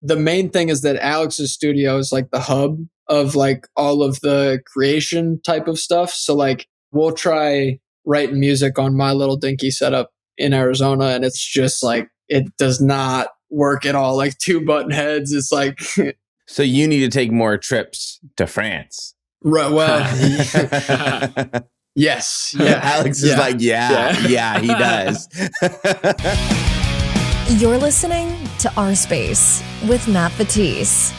the main thing is that Alex's studio is like the hub of like all of the creation type of stuff. So like we'll try writing music on my little dinky setup in Arizona, and it's just like it does not work at all. Like 2 button heads. It's like so you need to take more trips to France. Right. Well, yes. Yeah. Alex is like, yeah, he does. You're listening to OurSpace with Matt Vettese.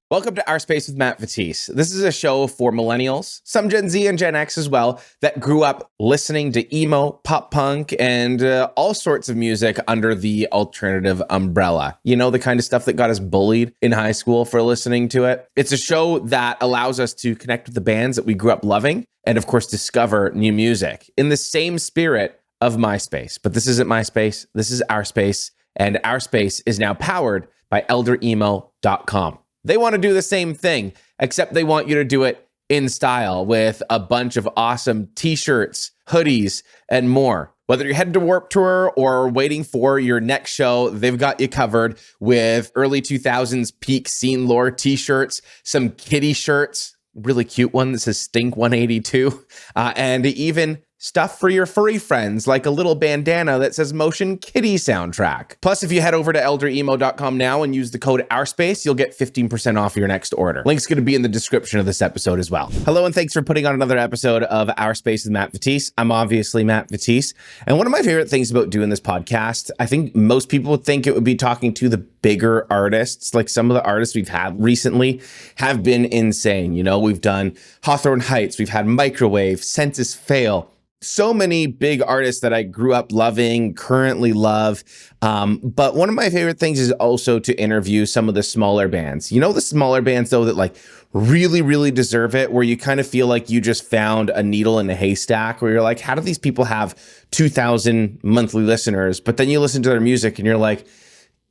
Welcome to OurSpace with Matt Vettese. This is a show for millennials, some Gen Z and Gen X as well, that grew up listening to emo, pop punk, and all sorts of music under the alternative umbrella. You know, the kind of stuff that got us bullied in high school for listening to it. It's a show that allows us to connect with the bands that we grew up loving and, of course, discover new music in the same spirit of MySpace. But this isn't MySpace. This is OurSpace, and OurSpace is now powered by elderemo.com. They want to do the same thing, except they want you to do it in style with a bunch of awesome t-shirts, hoodies, and more. Whether you're heading to Warped Tour or waiting for your next show, they've got you covered with early 2000s peak scene lore t-shirts, some kitty shirts, really cute one that says Stink 182, and even stuff for your furry friends, like a little bandana that says Motion Kitty Soundtrack. Plus, if you head over to elderemo.com now and use the code OurSpace, you'll get 15% off your next order. Link's going to be in the description of this episode as well. Hello, and thanks for putting on another episode of OurSpace with Matt Vettese. I'm obviously Matt Vettese. And one of my favorite things about doing this podcast, I think most people would think it would be talking to the bigger artists. Like some of the artists we've had recently have been insane. You know, we've done Hawthorne Heights, we've had Microwave, Census Fail. So many big artists that I grew up loving, currently love. But one of my favorite things is also to interview some of the smaller bands. You know, the smaller bands, though, that like really, really deserve it, where you kind of feel like you just found a needle in a haystack, where you're like, how do these people have 2,000 monthly listeners? But then you listen to their music and you're like,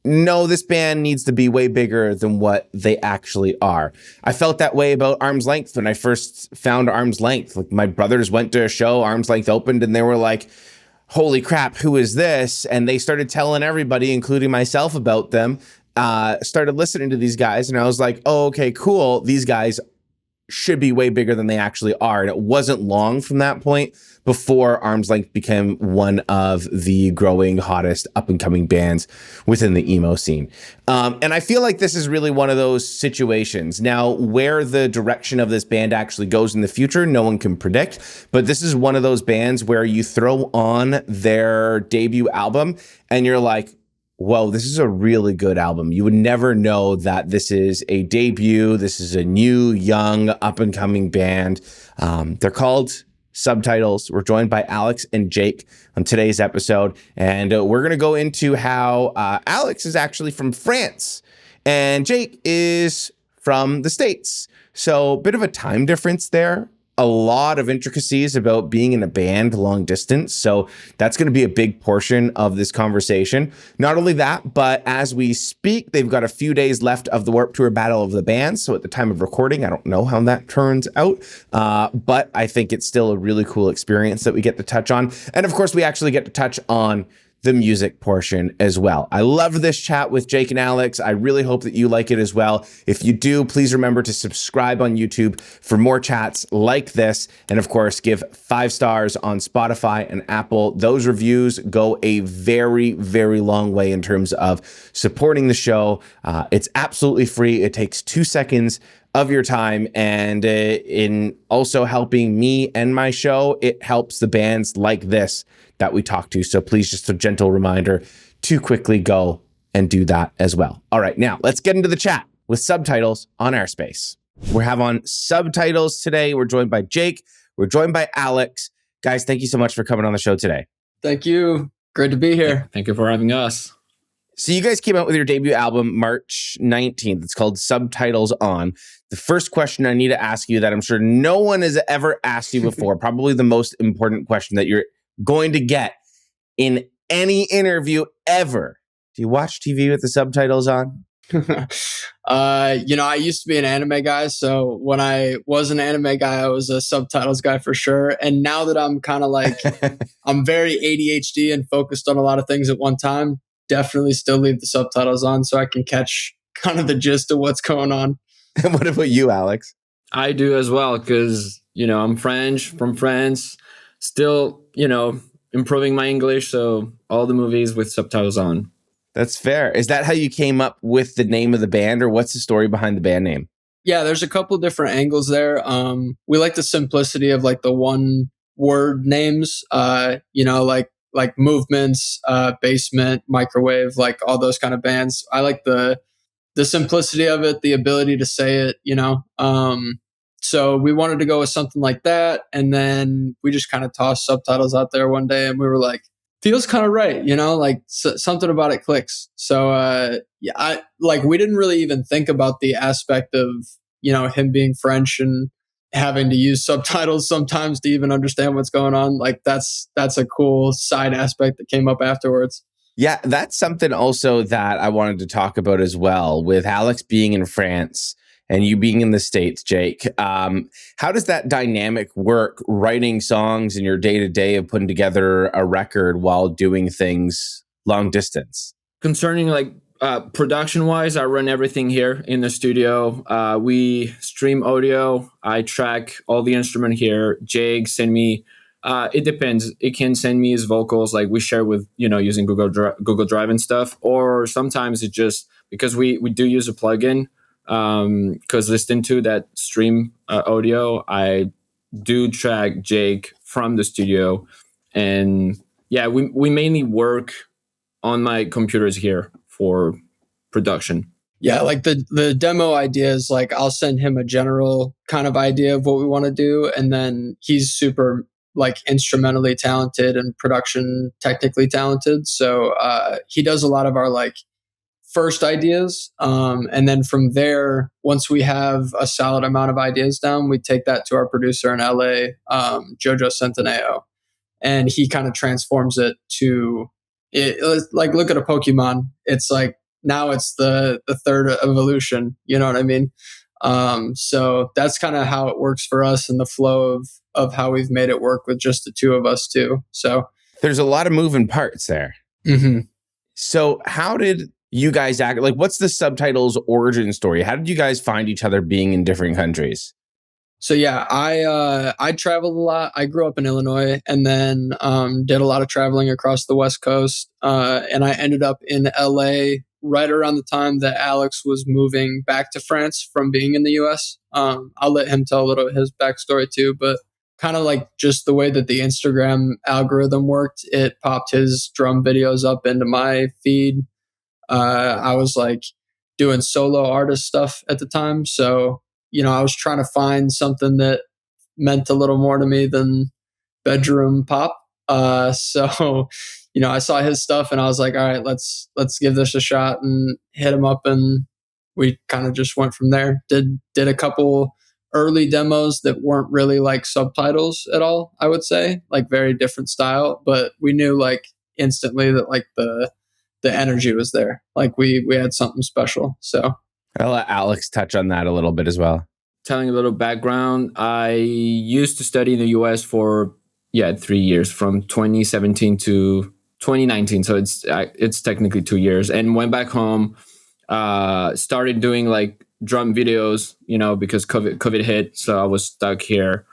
no, this band needs to be way bigger than what they actually are. I felt that way about Arm's Length when I first found Arm's Length. Like my brothers went to a show, Arm's Length opened, and they were like, holy crap, who is this? And they started telling everybody, including myself, about them, started listening to these guys. And I was like, oh, okay, cool. These guys should be way bigger than they actually are. And it wasn't long from that point before Arm's Length became one of the growing, hottest up-and-coming bands within the emo scene. And I feel like this is really one of those situations. Now, where the direction of this band actually goes in the future, no one can predict. But this is one of those bands where you throw on their debut album and you're like, whoa, this is a really good album. You would never know that this is a debut. This is a new, young, up-and-coming band. They're called Subtitles. We're joined by Alex and Jake on today's episode, and we're going to go into how Alex is actually from France, and Jake is from the States. So a bit of a time difference there. A lot of intricacies about being in a band long distance. So that's going to be a big portion of this conversation. Not only that, but as we speak, they've got a few days left of the Warped Tour Battle of the Bands. So at the time of recording, I don't know how that turns out, but I think it's still a really cool experience that we get to touch on. And of course, we actually get to touch on the music portion as well. I love this chat with Jake and Alex. I really hope that you like it as well. If you do, please remember to subscribe on YouTube for more chats like this. And of course, give 5 stars on Spotify and Apple. Those reviews go a very, very long way in terms of supporting the show. It's absolutely free. It takes 2 seconds of your time, and in also helping me and my show, it helps the bands like this that we talk to. So please, just a gentle reminder to quickly go and do that as well. All right, now let's get into the chat with Subtitles on OurSpace. We have on Subtitles today. We're joined by Jake. We're joined by Alex. Guys, thank you so much for coming on the show today. Thank you. Great to be here. Thank you for having us. So you guys came out with your debut album March 19th. It's called Subtitles On. The first question I need to ask you that I'm sure no one has ever asked you before, probably the most important question that you're going to get in any interview ever. Do you watch TV with the subtitles on? I used to be an anime guy. So when I was an anime guy, I was a subtitles guy for sure. And now that I'm kind of like, I'm very ADHD and focused on a lot of things at one time, definitely still leave the subtitles on so I can catch kind of the gist of what's going on. What about you, Alex? I do as well because, I'm French, from France, still, improving my English. So all the movies with subtitles on. That's fair. Is that how you came up with the name of the band, or what's the story behind the band name? Yeah, there's a couple different angles there. We like the simplicity of like the one word names, like Movements, Basement, Microwave, like all those kind of bands. I like the simplicity of it, the ability to say it, so we wanted to go with something like that. And then we just kind of tossed subtitles out there one day and we were like, feels kind of right, something about it clicks. So, we didn't really even think about the aspect of, him being French and having to use subtitles sometimes to even understand what's going on. Like that's a cool side aspect that came up afterwards. Yeah, that's something also that I wanted to talk about as well, with Alex being in France and you being in the States, Jake. How does that dynamic work, writing songs in your day-to-day of putting together a record while doing things long distance? Concerning production-wise, I run everything here in the studio. We stream audio. I track all the instrument here. Jake send me... it depends. It can send me his vocals, like we share with, using Google Drive and stuff. Or sometimes it just, because we do use a plugin, because listening to that stream audio, I do track Jake from the studio. And yeah, we mainly work on my computers here for production. Yeah, like the demo idea is like I'll send him a general kind of idea of what we want to do. And then he's super like instrumentally talented and production technically talented. So he does a lot of our like first ideas. And then from there, once we have a solid amount of ideas down, we take that to our producer in LA, Jojo Centineo. And he kind of transforms it to it. Like look at a Pokemon. It's like now it's the third evolution. You know what I mean? So that's kind of how it works for us and the flow of how we've made it work with just the two of us too. So there's a lot of moving parts there. Mm-hmm. So how did you guys act? Like, what's the Subtitles origin story? How did you guys find each other being in different countries? So yeah, I traveled a lot. I grew up in Illinois and then did a lot of traveling across the West Coast. And I ended up in LA right around the time that Alex was moving back to France from being in the US. I'll let him tell a little of his backstory too, but kind of like just the way that the Instagram algorithm worked, it popped his drum videos up into my feed. I was like doing solo artist stuff at the time. So, I was trying to find something that meant a little more to me than bedroom pop. So, I saw his stuff and I was like, all right, let's give this a shot, and hit him up, and we kind of just went from there. Did a couple early demos that weren't really like subtitles at all, I would say, like very different style, but we knew like instantly that like the energy was there. Like we had something special. So I'll let Alex touch on that a little bit as well. Telling a little background, I used to study in the US for 3 years, from 2017 to 2019. So it's technically 2 years, and went back home, started doing like drum videos, because COVID hit. So I was stuck here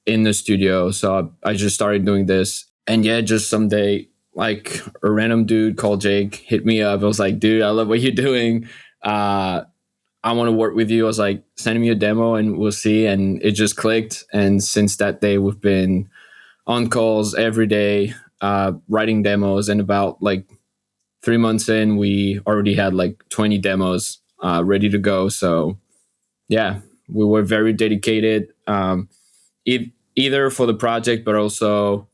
in the studio. So I just started doing this. And just someday, like a random dude called Jake hit me up. I was like, dude, I love what you're doing. I want to work with you. I was like, send me a demo and we'll see. And it just clicked. And since that day, we've been on calls every day, writing demos. And about like 3 months in, we already had like 20 demos ready to go. So yeah, we were very dedicated, either for the project, but also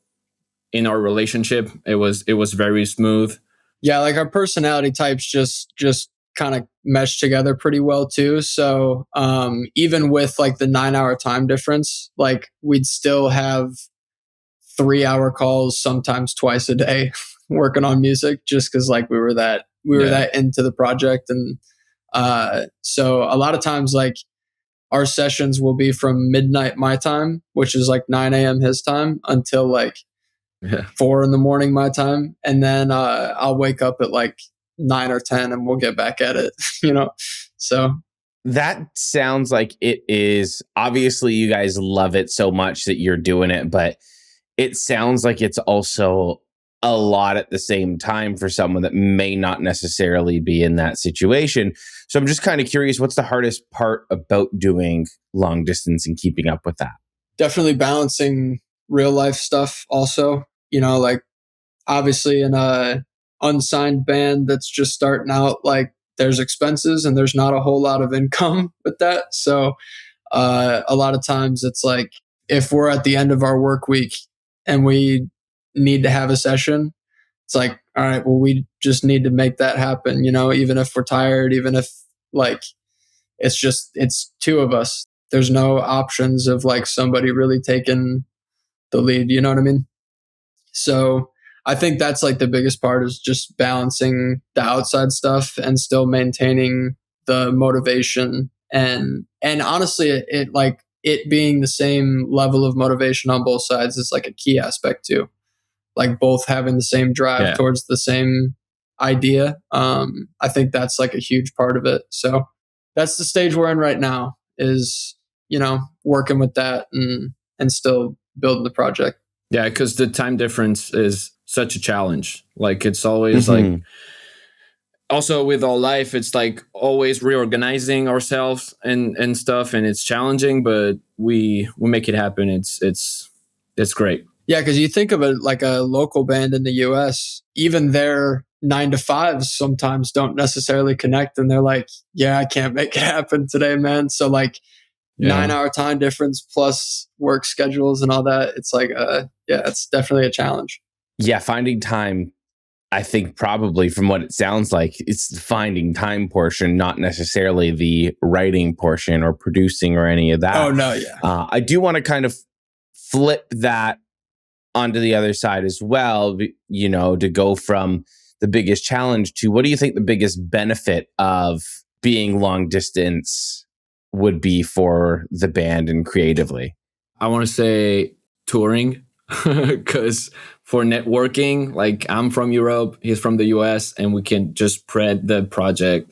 in our relationship. It was very smooth. Yeah, like our personality types just kind of meshed together pretty well too. So even with like the 9-hour time difference, like we'd still have 3-hour calls, sometimes twice a day, working on music, just because like we were that into the project. And so a lot of times like our sessions will be from midnight my time, which is like 9 a.m. his time, until like Yeah. 4 in the morning my time, and then I'll wake up at like 9 or 10 and we'll get back at it. So That sounds like it is. Obviously, you guys love it so much that you're doing it, but it sounds like it's also a lot at the same time for someone that may not necessarily be in that situation. So I'm just kind of curious, what's the hardest part about doing long distance and keeping up with that? definitely balancing real life stuff also, like obviously in a unsigned band that's just starting out, like there's expenses and there's not a whole lot of income with that. So a lot of times it's like if we're at the end of our work week and we need to have a session, it's like, all right, well, we just need to make that happen, even if we're tired, even if like it's two of us. There's no options of like somebody really taking the lead, you know what I mean? So I think that's like the biggest part is just balancing the outside stuff and still maintaining the motivation and honestly it being the same level of motivation on both sides is like a key aspect too. Like both having the same drive towards the same idea. I think that's like a huge part of it. So that's the stage we're in right now is, working with that and still building the project. Yeah, because the time difference is such a challenge. Like it's always like, also with all life, it's like always reorganizing ourselves and stuff, and it's challenging, but we make it happen. It's great. Yeah, because you think of it like a local band in the US, even their 9 to 5s sometimes don't necessarily connect, and they're like, "Yeah, I can't make it happen today, man." So like 9-hour time difference plus work schedules and all that. It's like, it's definitely a challenge. Yeah, finding time, I think probably from what it sounds like, it's the finding time portion, not necessarily the writing portion or producing or any of that. Oh, no, yeah. I do want to kind of flip that onto the other side as well, to go from the biggest challenge to what do you think the biggest benefit of being long distance would be for the band and creatively? I want to say touring, because for networking, like I'm from Europe, he's from the US, and we can just spread the project,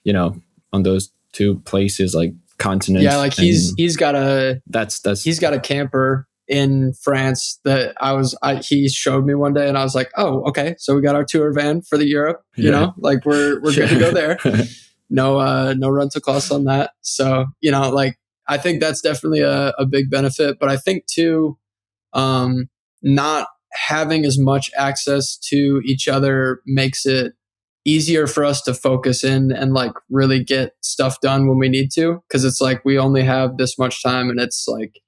on those two places, like continents. Yeah, like he's got a he's got a camper in France that he showed me one day, and I was like, oh, okay, so we got our tour van for the Europe, like we're good to go there. No rental costs on that. So, like I think that's definitely a big benefit. But I think too, not having as much access to each other makes it easier for us to focus in and like really get stuff done when we need to. Cause it's like we only have this much time, and it's like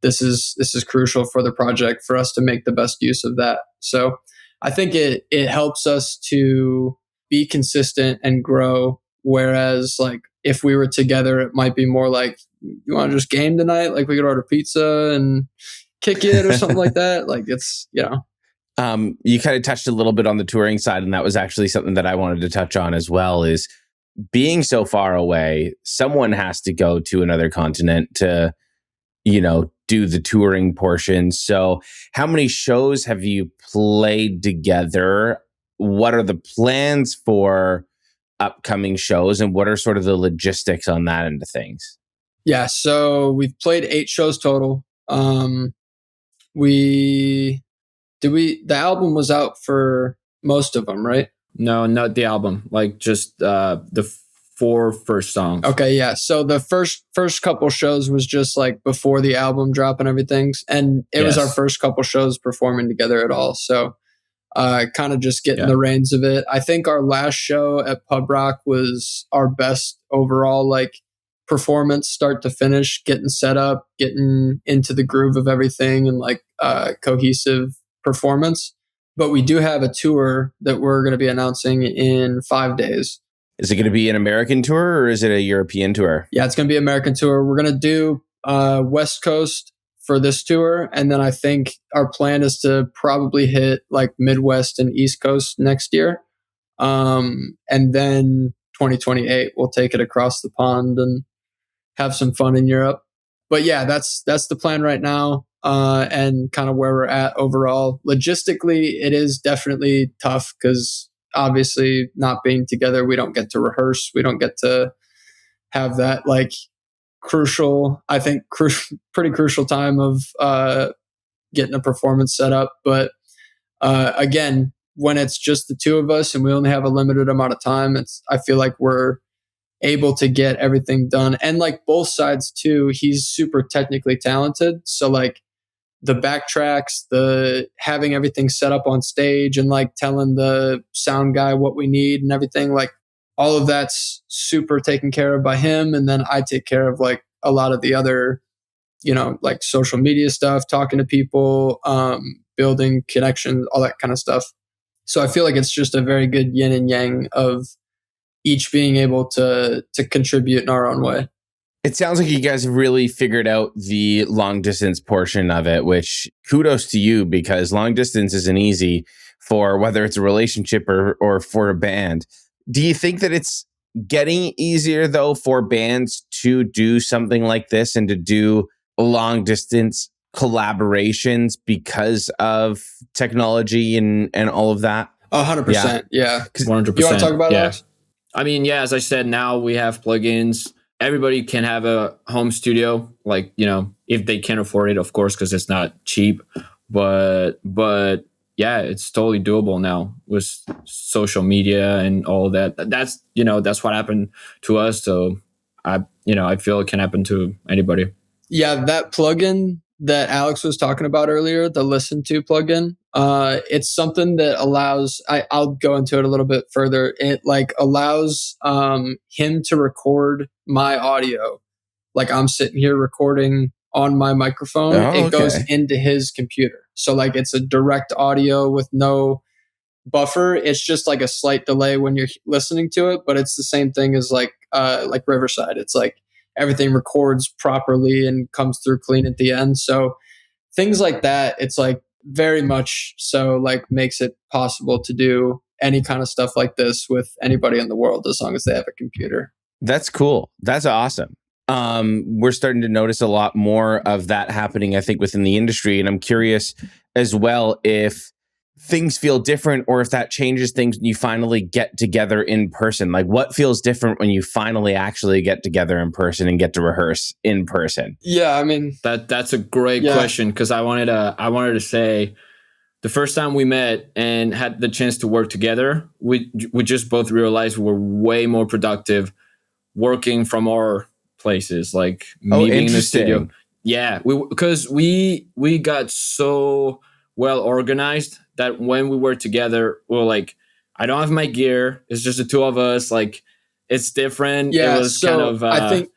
this is crucial for the project for us to make the best use of that. So I think it helps us to be consistent and grow. Whereas like if we were together, it might be more like, you want to just game tonight? Like we could order pizza and kick it or something like that. Like it's, you kind of touched a little bit on the touring side, and that was actually something that I wanted to touch on as well, is being so far away, someone has to go to another continent to, do the touring portion. So how many shows have you played together? What are the plans for upcoming shows, and what are sort of the logistics on that end of things? Yeah, so we've played 8 shows total. The album was out for most of them, right? No, not the album. Like just the 4 first songs. Okay, yeah. So the first couple shows was just like before the album drop and everything, and it was our first couple shows performing together at all. So kind of just getting the reins of it. I think our last show at Pub Rock was our best overall like performance, start to finish, getting set up, getting into the groove of everything, and like cohesive performance. But we do have a tour that we're going to be announcing in 5 days. Is it going to be an American tour or is it a European tour? Yeah, it's going to be an American tour. We're going to do West Coast for this tour. And then I think our plan is to probably hit like Midwest and East Coast next year. And then 2028, we'll take it across the pond and have some fun in Europe. But yeah, that's the plan right now. and kind of where we're at overall. Logistically, it is definitely tough because obviously not being together, we don't get to rehearse. We don't get to have that like crucial, I think, pretty crucial time of getting a performance set up. But again, when it's just the two of us and we only have a limited amount of time, I feel like we're able to get everything done. And like both sides too, he's super technically talented. So like the backtracks, the having everything set up on stage and like telling the sound guy what we need and everything, like all of that's super taken care of by him. And then I take care of like a lot of the other, like social media stuff, talking to people, building connections, all that kind of stuff. So I feel like it's just a very good yin and yang of each being able to contribute in our own way. It sounds like you guys have really figured out the long distance portion of it, which kudos to you, because long distance isn't easy for whether it's a relationship or for a band. Do you think that it's getting easier though for bands to do something like this and to do long distance collaborations because of technology and all of that? 100%. Yeah. 100%. You want to talk about that? I mean, yeah, as I said, now we have plugins. Everybody can have a home studio, like, if they can afford it, of course, because it's not cheap. But yeah, it's totally doable now with social media and all that. That's what happened to us. So I feel it can happen to anybody. Yeah, that plugin that Alex was talking about earlier, the Listen To plugin, it's something that allows, I'll go into it a little bit further. It like allows him to record my audio. Like I'm sitting here recording on my microphone. It goes into his computer. So like it's a direct audio with no buffer. It's just like a slight delay when you're listening to it, but it's the same thing as like Riverside. It's like everything records properly and comes through clean at the end. So things like that, it's like very much so like makes it possible to do any kind of stuff like this with anybody in the world as long as they have a computer. That's cool. That's awesome. We're starting to notice a lot more of that happening, I think, within the industry. And I'm curious as well if things feel different or if that changes things when you finally get together in person. Like what feels different when you finally actually get together in person and get to rehearse in person? Yeah, I mean that's a great question, because I wanted to say the first time we met and had the chance to work together, we just both realized we were way more productive working from our places, like me being in the studio. Yeah, because we got so well organized that when we were together, we were like, I don't have my gear. It's just the two of us. Like, it's different. Yeah, it was so kind of. I think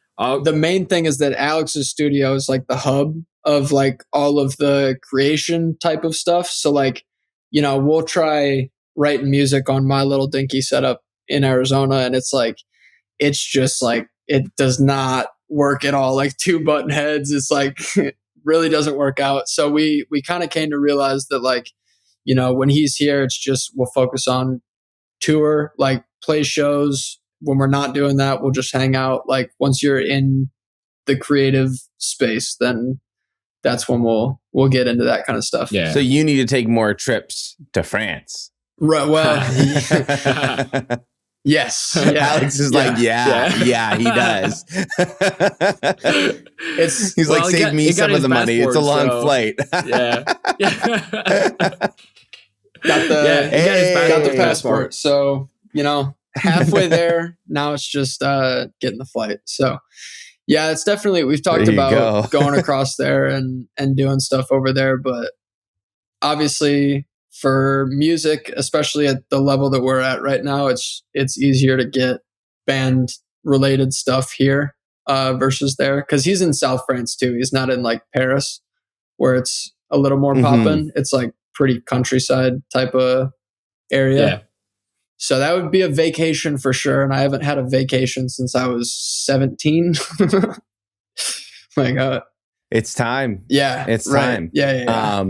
the main thing is that Alex's studio is like the hub of like all of the creation type of stuff. So like, we'll try writing music on my little dinky setup in Arizona, and it's just like it does not work at all. Like 2 button heads, it's like it really doesn't work out. So we kind of came to realize that like, when he's here, it's just we'll focus on tour, like play shows. When we're not doing that, we'll just hang out. Like once you're in the creative space, then that's when we'll get into that kind of stuff. Yeah. So you need to take more trips to France. Right. Well, yes. Yeah. Alex is like, yeah, he does. He's like, save me some of the money. It's a long flight. Yeah. Got the passport. So, halfway there. Now it's just getting the flight. So, yeah, it's definitely, we've talked about going across there and doing stuff over there. But obviously, for music, especially at the level that we're at right now, it's easier to get band related stuff here versus there, because he's in South France too. He's not in like Paris where it's a little more poppin'. It's like pretty countryside type of area. Yeah. So that would be a vacation for sure. And I haven't had a vacation since I was 17. My God. It's time. Yeah. It's time. Yeah.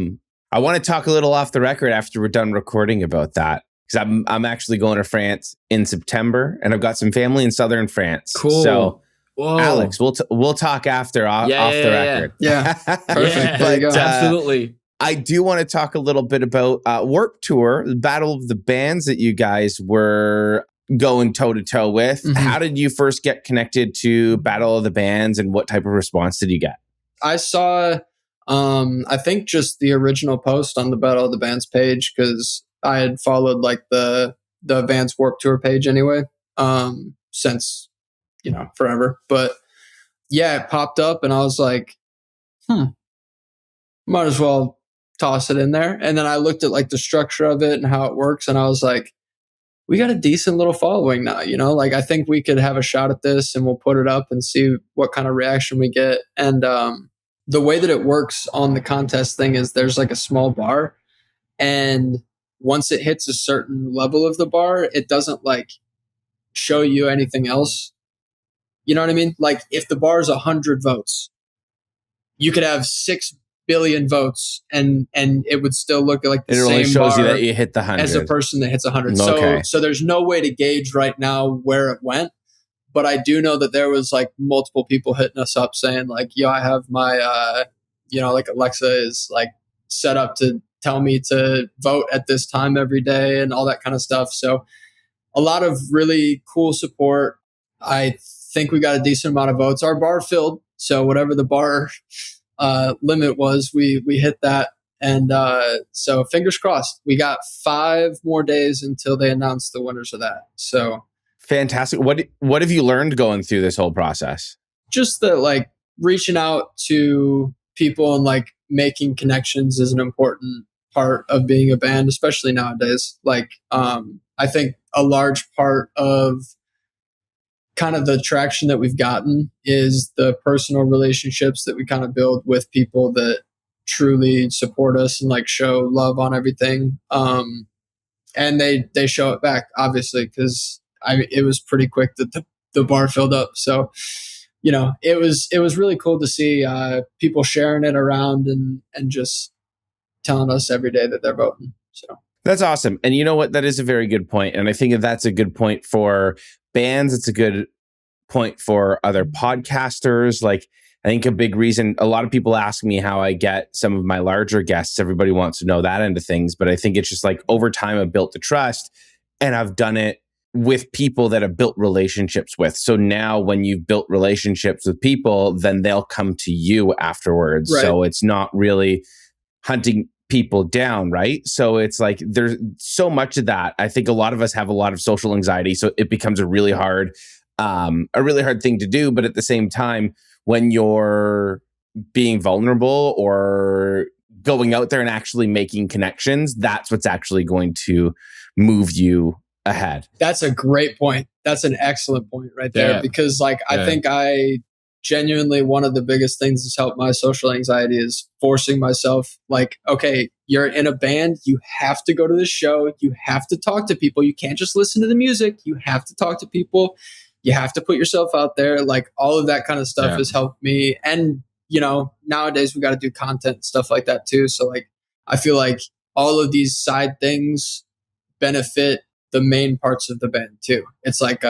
I want to talk a little off the record after we're done recording about that, because I'm actually going to France in September, and I've got some family in southern France. Cool. So Whoa. Alex, we'll talk after off the record. Yeah. Perfect. There you go. Absolutely. I do want to talk a little bit about Warped Tour, the Battle of the Bands that you guys were going toe-to-toe with. Mm-hmm. How did you first get connected to Battle of the Bands, and what type of response did you get? I saw, I think just the original post on the Battle of the Bands page, because I had followed like the Vans Warped Tour page anyway, since, forever. But yeah, it popped up and I was like, might as well toss it in there. And then I looked at like the structure of it and how it works, and I was like, we got a decent little following now, like I think we could have a shot at this, and we'll put it up and see what kind of reaction we get. And the way that it works on the contest thing is there's like a small bar, and once it hits a certain level of the bar, it doesn't like show you anything else. You know what I mean? Like if the bar is 100 votes, you could have 6 billion votes and it would still look like the same bar. It only shows you that you hit the 100 as a person that hits 100. Okay. So there's no way to gauge right now where it went. But I do know that there was like multiple people hitting us up saying like, yo, I have my, like Alexa is like set up to tell me to vote at this time every day and all that kind of stuff. So a lot of really cool support. I think we got a decent amount of votes. Our bar filled. So whatever the bar limit was, we hit that. And so fingers crossed. We got 5 more days until they announce the winners of that. So fantastic. What have you learned going through this whole process? Just that like reaching out to people and like making connections is an important part of being a band, especially nowadays. Like I think a large part of kind of the traction that we've gotten is the personal relationships that we kind of build with people that truly support us and like show love on everything. And they show it back, obviously, because it was pretty quick that the bar filled up. So, it was really cool to see people sharing it around and just telling us every day that they're voting. So that's awesome. And you know what? That is a very good point. And I think that's a good point for bands. It's a good point for other podcasters. Like, I think a big reason, a lot of people ask me how I get some of my larger guests. Everybody wants to know that end of things. But I think it's just like over time, I've built the trust, and I've done it with people that I've built relationships with. So now when you've built relationships with people, then they'll come to you afterwards. Right. So it's not really hunting people down, right? So it's like there's so much of that. I think a lot of us have a lot of social anxiety, so it becomes a really hard thing to do. But at the same time, when you're being vulnerable or going out there and actually making connections, that's what's actually going to move you ahead. That's a great point. That's an excellent point right there. Yeah. Because I think I genuinely, one of the biggest things that's helped my social anxiety is forcing myself like, okay, you're in a band, you have to go to the show, you have to talk to people. You can't just listen to the music. You have to talk to people. You have to put yourself out there. Like all of that kind of stuff has helped me. And, nowadays we got to do content and stuff like that too. So like, I feel like all of these side things benefit the main parts of the band too. It's like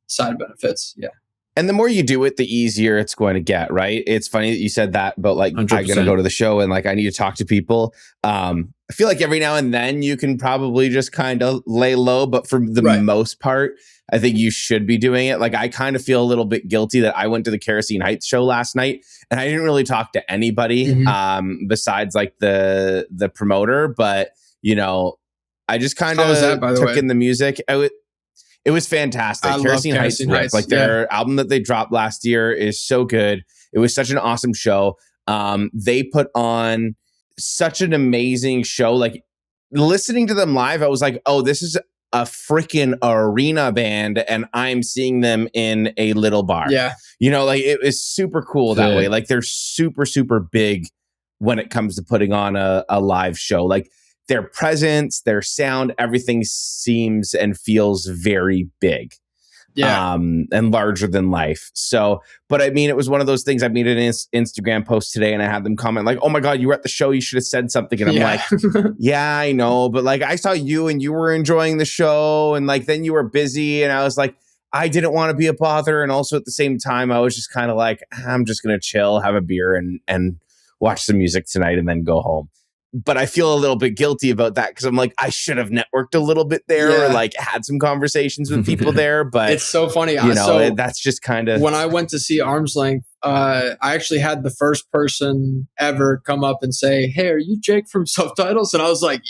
side benefits. Yeah. And the more you do it, the easier it's going to get, right? It's funny that you said that, but like 100%. I'm going to go to the show and like I need to talk to people. I feel like every now and then you can probably just kind of lay low, but for the most part, I think you should be doing it. Like I kind of feel a little bit guilty that I went to the Kerosene Heights show last night and I didn't really talk to anybody besides like the promoter, but I just kind of took in the music. It was fantastic. Kerosene Heights. Like their album that they dropped last year is so good. It was such an awesome show. They put on such an amazing show. Like listening to them live, I was like, oh, this is a freaking arena band and I'm seeing them in a little bar. Yeah. Like it was super cool that way. Like they're super, super big when it comes to putting on a live show. Like their presence, their sound, everything seems and feels very big. Yeah. And larger than life. So, but I mean, it was one of those things. I made an Instagram post today and I had them comment like, oh my God, you were at the show. You should have said something. And I'm like, yeah, I know. But like, I saw you and you were enjoying the show and like, then you were busy. And I was like, I didn't want to be a bother. And also at the same time, I was just kind of like, I'm just going to chill, have a beer and watch some music tonight and then go home. But I feel a little bit guilty about that because I'm like, I should have networked a little bit there or like had some conversations with people there. But it's so funny. So that's just kind of when I went to see Arm's Length, I actually had the first person ever come up and say, "Hey, are you Jake from Subtitles?" And I was like,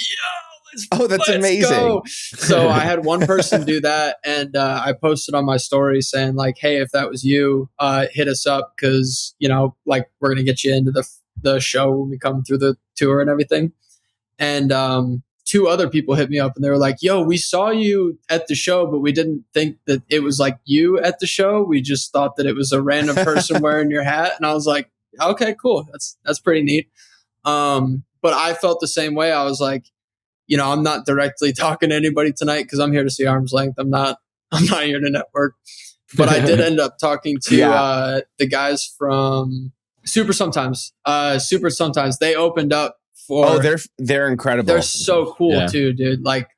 "Yo, that's amazing." Go. So I had one person do that, and I posted on my story saying like, "Hey, if that was you, hit us up because like we're gonna get you into the show when we come through the tour and everything." And two other people hit me up and they were like, "Yo, we saw you at the show, but we didn't think that it was like you at the show. We just thought that it was a random person wearing your hat." And I was like, "Okay, cool. That's pretty neat." But I felt the same way. I was like, I'm not directly talking to anybody tonight because I'm here to see Arm's Length. I'm not here to network. But I did end up talking to the guys from Super Sometimes. Super Sometimes. They opened up for. Oh, they're incredible. They're so cool too, dude. Like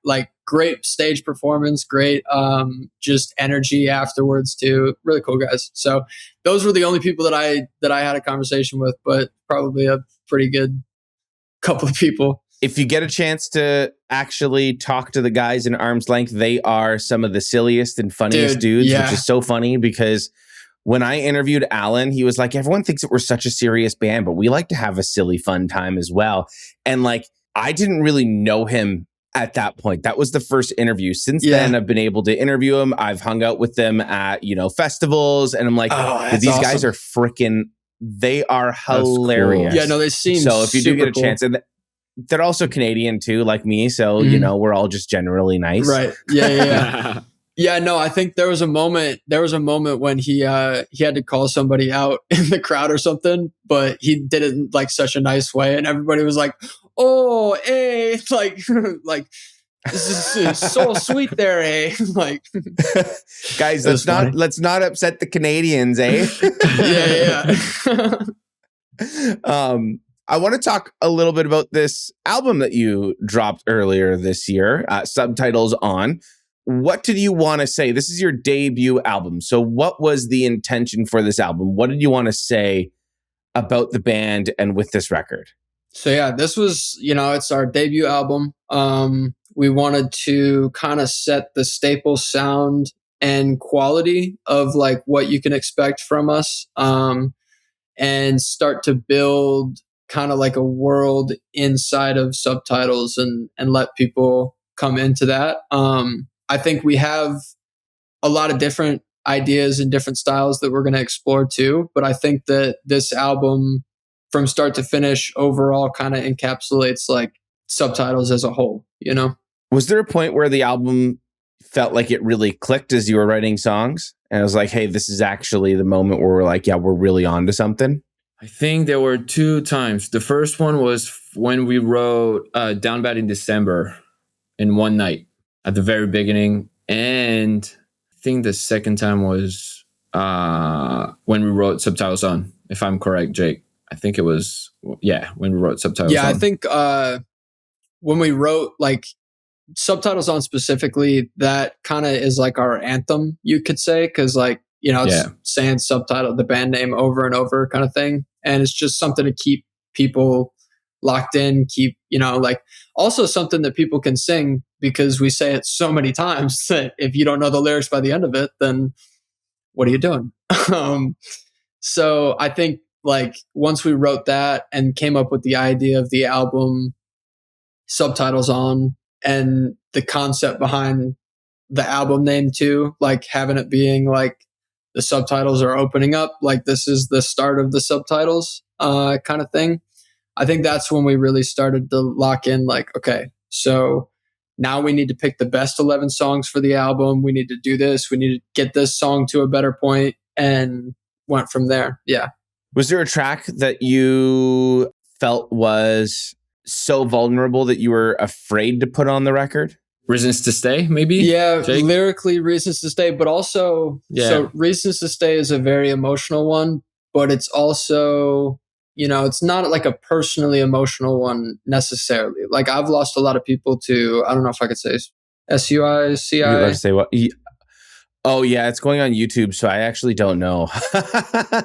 great stage performance, great just energy afterwards too. Really cool guys. So those were the only people that I had a conversation with, but probably a pretty good couple of people. If you get a chance to actually talk to the guys in Arm's Length, they are some of the silliest and funniest dudes, which is so funny because when I interviewed Alan, he was like, everyone thinks that we're such a serious band, but we like to have a silly, fun time as well. And like, I didn't really know him at that point. That was the first interview. Since then, I've been able to interview him. I've hung out with them at, festivals. And I'm like, these guys are freaking, they are hilarious. Cool. Yeah, no, they seem so if you do get a chance, and they're also Canadian too, like me. So, we're all just generally nice. Right. Yeah. Yeah, no, I think there was a moment when he had to call somebody out in the crowd or something, but he did it in like such a nice way. And everybody was like, "Oh, hey," like, this is so sweet there, eh? Like, guys, let's not upset the Canadians, eh? Yeah. I want to talk a little bit about this album that you dropped earlier this year, Subtitles On. What did you want to say? This is your debut album. So what was the intention for this album? What did you want to say about the band and with this record? So yeah, this was, it's our debut album. We wanted to kind of set the staple sound and quality of like what you can expect from us, and start to build kind of like a world inside of Subtitles and let people come into that. I think we have a lot of different ideas and different styles that we're going to explore too. But I think that this album from start to finish overall kind of encapsulates like Subtitles as a whole, Was there a point where the album felt like it really clicked as you were writing songs? And it was like, hey, this is actually the moment where we're like, yeah, we're really on to something? I think there were two times. The first one was when we wrote Down Bad in December in one night at the very beginning. And I think the second time was when we wrote Subtitles On, if I'm correct, Jake. I think it was, when we wrote Subtitles On. Yeah, I think when we wrote like Subtitles On specifically, that kind of is like our anthem, you could say, because like, it's saying Subtitle, the band name over and over kind of thing. And it's just something to keep people locked in, like also something that people can sing because we say it so many times that if you don't know the lyrics by the end of it, then what are you doing? So I think like once we wrote that and came up with the idea of the album Subtitles On and the concept behind the album name too, like having it being like the subtitles are opening up, like this is the start of the subtitles kind of thing. I think that's when we really started to lock in like, okay, so now we need to pick the best 11 songs for the album. We need to do this. We need to get this song to a better point, and went from there. Yeah. Was there a track that you felt was so vulnerable that you were afraid to put on the record? Reasons to Stay, maybe? Yeah, Jake? Lyrically, Reasons to Stay, but also, so Reasons to Stay is a very emotional one, but it's also, it's not like a personally emotional one necessarily. Like I've lost a lot of people to, I don't know if I could say SUICI. Let's say what? Oh yeah, it's going on YouTube, so I actually don't know.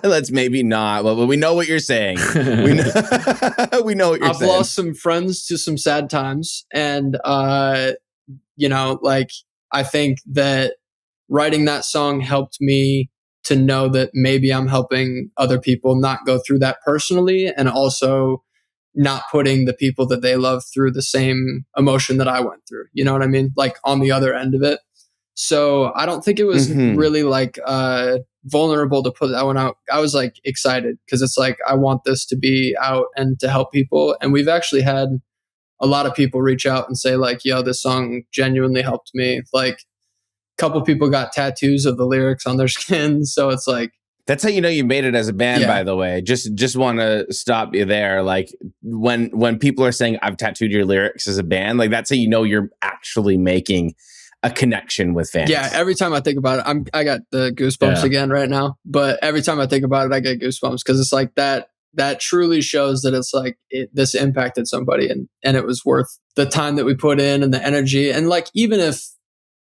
Let's maybe not, but we know what you're saying. We know, we know what you're saying. I've lost some friends to some sad times, and like I think that writing that song helped me to know that maybe I'm helping other people not go through that personally, and also not putting the people that they love through the same emotion that I went through. You know what I mean? Like on the other end of it. So I don't think it was really like vulnerable to put that one out. I was like excited because it's like, I want this to be out and to help people. And we've actually had a lot of people reach out and say like, yo, this song genuinely helped me. Like a couple people got tattoos of the lyrics on their skin. So it's like, that's how you know you made it as a band, by the way. Just want to stop you there. Like when people are saying I've tattooed your lyrics as a band, like that's how you know you're actually making a connection with fans. Yeah, every time I think about it, I got the goosebumps again right now. But every time I think about it, I get goosebumps because it's like that truly shows that it's like this impacted somebody and it was worth the time that we put in and the energy. And like even if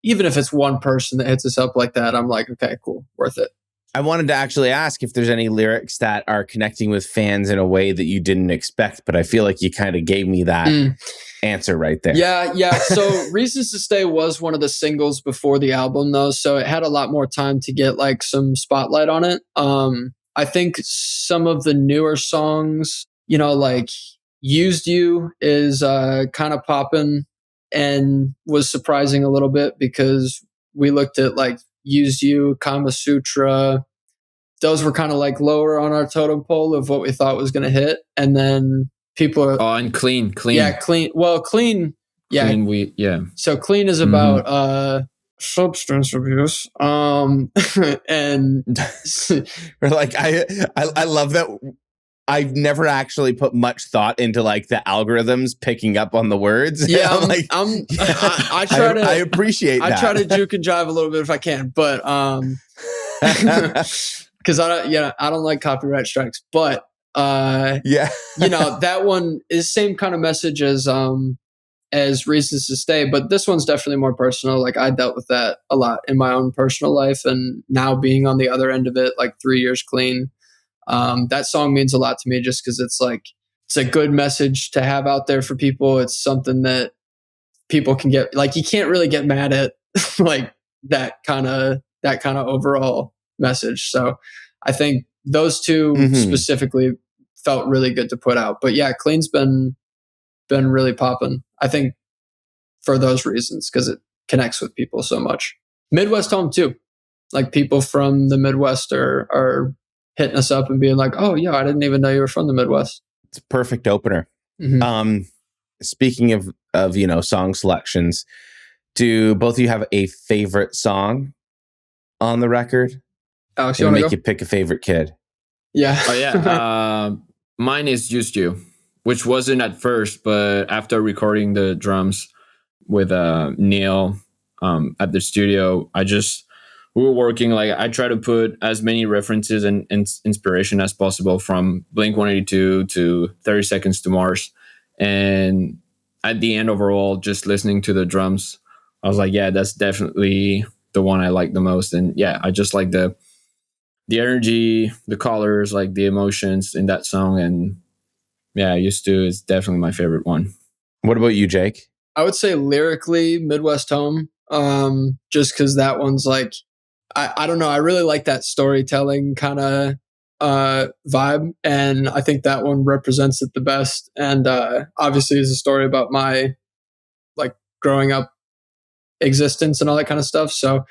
it's one person that hits us up like that, I'm like, okay, cool, worth it. I wanted to actually ask if there's any lyrics that are connecting with fans in a way that you didn't expect, but I feel like you kind of gave me that answer right there. Yeah. So Reasons to Stay was one of the singles before the album though, so it had a lot more time to get like some spotlight on it. I think some of the newer songs, like Used You is kind of popping and was surprising a little bit because we looked at like Used You, Kama Sutra. Those were kind of like lower on our totem pole of what we thought was going to hit. And then people are... Oh, and Clean. Yeah, Clean. Well, Clean... Yeah. So Clean is about substance abuse. And... like, I love that... I've never actually put much thought into like the algorithms picking up on the words. Yeah, I try to. I appreciate that. I try to juke and jive a little bit if I can, but because I don't like copyright strikes. But that one is same kind of message as Reasons to Stay, but this one's definitely more personal. Like I dealt with that a lot in my own personal life, and now being on the other end of it, like 3 years clean. That song means a lot to me just because it's like, it's a good message to have out there for people. It's something that people can get, like, you can't really get mad at like that kind of overall message. So I think those two specifically felt really good to put out, but yeah, Clean's been really popping. I think for those reasons, because it connects with people so much. Midwest Home too. Like people from the Midwest are hitting us up and being like, oh yeah, I didn't even know you were from the Midwest. It's a perfect opener. Speaking of song selections, do both of you have a favorite song on the record? Alex, It'll make you pick a favorite kid. Yeah. Oh yeah. Mine is Used You, which wasn't at first, but after recording the drums with Neil at the studio, we were working, like I try to put as many references and inspiration as possible from Blink-182 to 30 Seconds to Mars. And at the end overall, just listening to the drums, I was like, yeah, that's definitely the one I like the most. And yeah, I just like the energy, the colors, like the emotions in that song. And yeah, Used To is definitely my favorite one. What about you, Jake? I would say lyrically Midwest Home, just because that one's like, I don't know. I really like that storytelling kind of vibe. And I think that one represents it the best. And obviously is a story about my like growing up existence and all that kind of stuff. So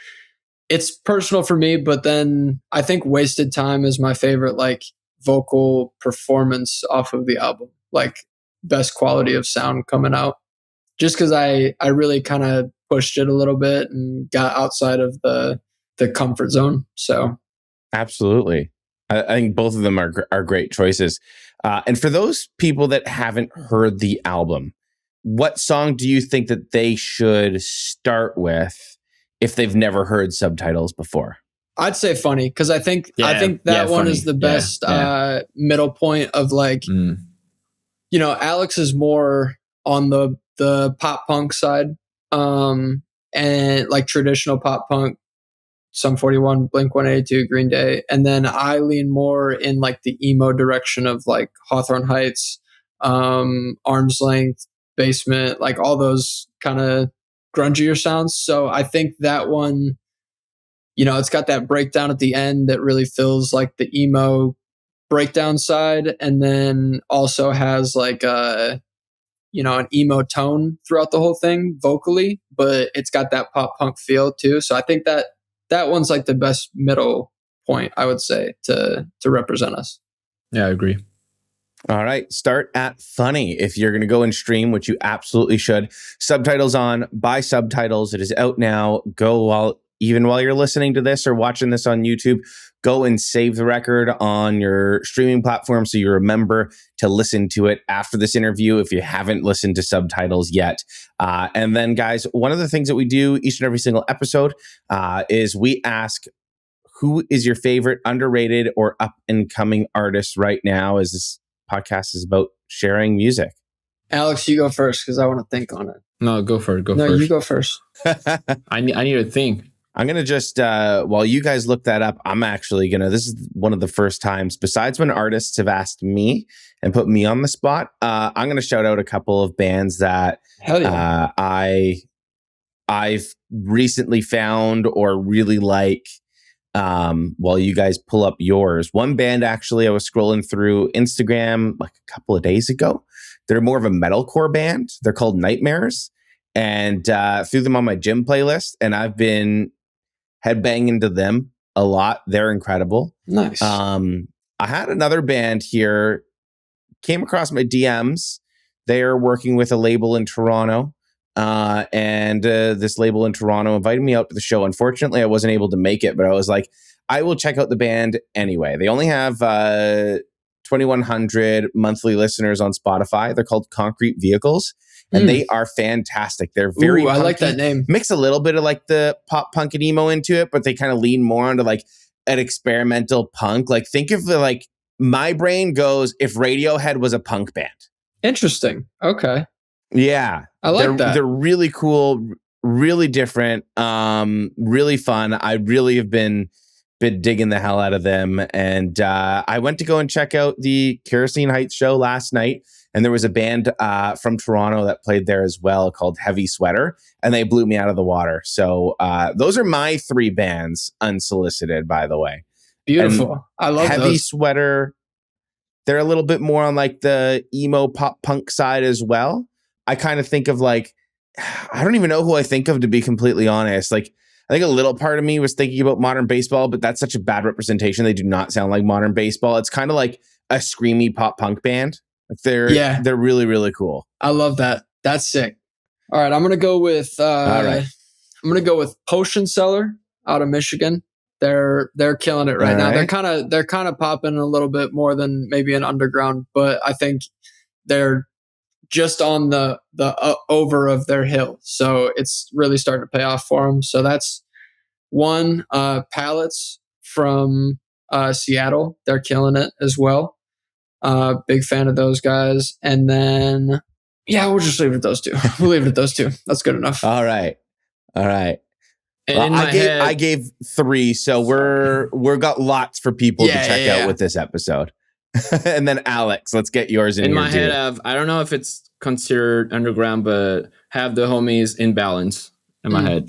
it's personal for me. But then I think Wasted Time is my favorite like vocal performance off of the album. Like best quality of sound coming out. Just because I really kind of pushed it a little bit and got outside of the comfort zone. So absolutely. I think both of them are great choices. And for those people that haven't heard the album, what song do you think that they should start with if they've never heard Subtitles before? I'd say Funny, because I think that one is the best middle point of like, Alex is more on the pop punk side, and like traditional pop punk. Sum 41, Blink 182, Green Day. And then I lean more in like the emo direction of like Hawthorne Heights, Arm's Length, Basement, like all those kind of grungier sounds. So I think that one, you know, it's got that breakdown at the end that really feels like the emo breakdown side, and then also has like a, you know, an emo tone throughout the whole thing vocally, but it's got that pop punk feel too. So I think that one's like the best middle point, I would say, to represent us. Yeah, I agree. All right, start at funny. If you're going to go and stream, which you absolutely should, Subtitles On by Subtitles. It is out now. Go while you're listening to this or watching this on YouTube, go and save the record on your streaming platform so you remember to listen to it after this interview if you haven't listened to Subtitles yet. And then, guys, one of the things that we do each and every single episode is we ask, who is your favorite underrated or up-and-coming artist right now, as this podcast is about sharing music? Alex, you go first because I want to think on it. No, go for it. No, you go first. I need to think. I'm going to just, while you guys look that up, I'm actually going to, this is one of the first times, besides when artists have asked me and put me on the spot, I'm going to shout out a couple of bands that I've recently found or really like, while you guys pull up yours. One band, actually, I was scrolling through Instagram like a couple of days ago. They're more of a metalcore band. They're called Nightmares, and threw them on my gym playlist, and I've been headbanging to them a lot. They're incredible. Nice. I had another band here, came across my DMs. They're working with a label in Toronto. And this label in Toronto invited me out to the show. Unfortunately, I wasn't able to make it, but I was like, I will check out the band anyway. They only have 2,100 monthly listeners on Spotify. They're called Concrete Vehicles, and they are fantastic. They're very punky. I like that name. Mix a little bit of like the pop punk and emo into it, but they kind of lean more onto like an experimental punk. Like, think of the, like, my brain goes, if Radiohead was a punk band. Interesting. Okay. Yeah. I like that. They're really cool, really different, really fun. I really have been digging the hell out of them. And I went to go and check out the Kerosene Heights show last night, and there was a band from Toronto that played there as well called Heavy Sweater, and they blew me out of the water. So those are my three bands, unsolicited, by the way. Beautiful. And I love Heavy those. Sweater. They're a little bit more on like the emo pop punk side as well. I kind of think of like, I don't even know who I think of, to be completely honest. Like, I think a little part of me was thinking about Modern Baseball, but that's such a bad representation. They do not sound like Modern Baseball. It's kind of like a screamy pop punk band. They're really, really cool. I love that. That's sick. All right, I'm gonna go with Potion Cellar out of Michigan. They're killing it right now. Right. They're kind of popping a little bit more than maybe an underground, but I think they're just on the over of their hill. So it's really starting to pay off for them. So that's one. Pallets from Seattle. They're killing it as well. Big fan of those guys. And then, yeah, we'll just leave it at those two. We'll leave it at those two. That's good enough. All right. And well, I gave three, so we're got lots for people to check out with this episode. And then Alex, let's get yours in my head. I don't know if it's considered underground, but have the homies In Balance in my head.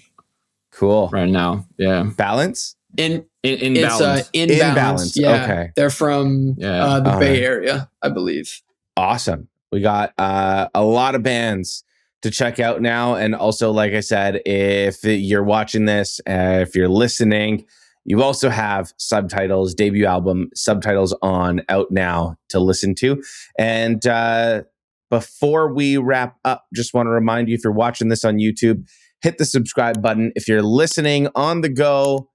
Cool. Right now, yeah. Balance. In Balance. In Balance. Yeah. Okay. They're from the Bay Area, I believe. Awesome. We got a lot of bands to check out now. And also, like I said, if you're watching this, if you're listening, you also have Subtitles' debut album, Subtitles On, out now to listen to. And before we wrap up, just want to remind you, if you're watching this on YouTube, hit the subscribe button. If you're listening on the go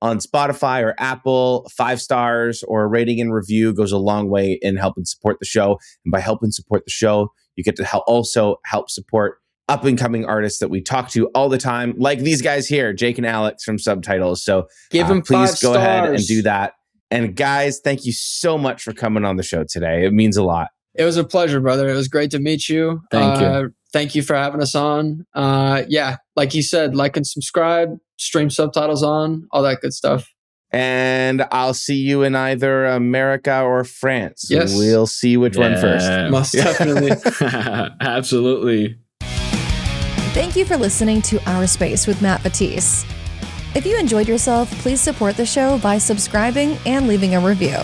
on Spotify or Apple, 5 stars or a rating and review goes a long way in helping support the show. And by helping support the show, you get to also help support up-and-coming artists that we talk to all the time, like these guys here, Jake and Alex from Subtitles. So give them please go ahead and do that. And guys, thank you so much for coming on the show today. It means a lot. It was a pleasure, brother. It was great to meet you. Thank you. Thank you for having us on. Yeah, like you said, like and subscribe, stream Subtitles On, all that good stuff. And I'll see you in either America or France. Yes. We'll see which one first. Most definitely. Absolutely. Thank you for listening to OurSpace with Matt Vettese. If you enjoyed yourself, please support the show by subscribing and leaving a review.